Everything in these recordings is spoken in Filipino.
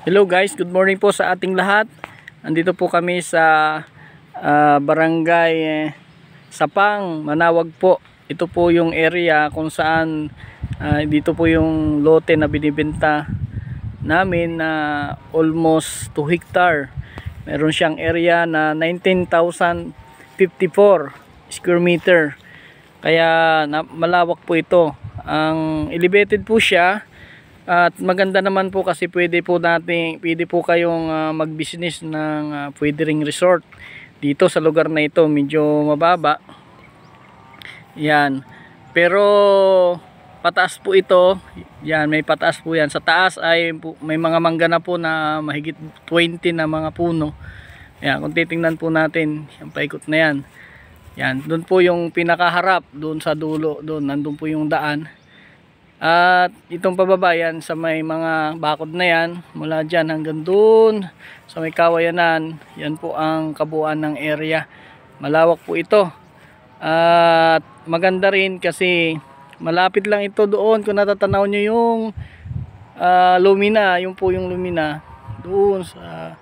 Hello guys, good morning po sa ating lahat. Andito po kami sa barangay Sapang, Manawag po. Ito po yung area kung saan dito po yung lote na binibenta namin na almost 2 hectare. Meron siyang area na 19,054 square meter. Kaya malawak po ito. Ang elevated po siya. At maganda naman po kasi pwede po kayong mag-business ng pwede ring resort dito sa lugar na ito. Medyo mababa. Yan. Pero pataas po ito. Yan, may pataas po yan. Sa taas ay may mga mangga na po na mahigit 20 na mga puno. Yan, kung titingnan po natin, yung paikot na yan. Yan, doon po yung pinakaharap, doon sa dulo, doon nandun po yung daan. At itong pababa yan sa may mga bakod na yan, mula dyan hanggang doon sa may kawayanan, yan po ang kabuuan ng area. Malawak po ito. At maganda rin kasi malapit lang ito doon. Kung natatanaw nyo yung Lumina, yung po yung Lumina doon sa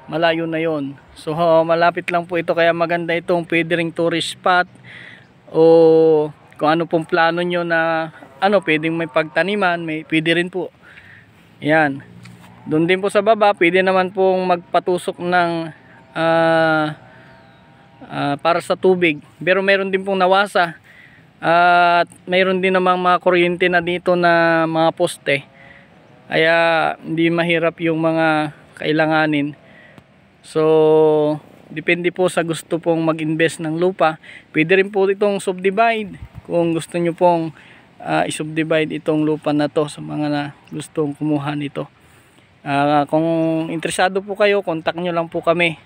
malayo na yon. So malapit lang po ito, kaya maganda itong pwede ring tourist spot o kung ano pong plano nyo na pwedeng may pagtaniman, pwede rin po. Yan. Doon din po sa baba, pwede naman pong magpatusok ng para sa tubig. Pero meron din pong nawasa. At mayroon din namang mga kuryente na dito na mga poste. Kaya hindi mahirap yung mga kailanganin. So, depende po sa gusto pong mag-invest ng lupa. Pwede rin po itong subdivide. Kung gusto nyo pong i-subdivide itong lupa na to sa mga na gustong kumuha nito. Kung interesado po kayo, contact nyo lang po kami.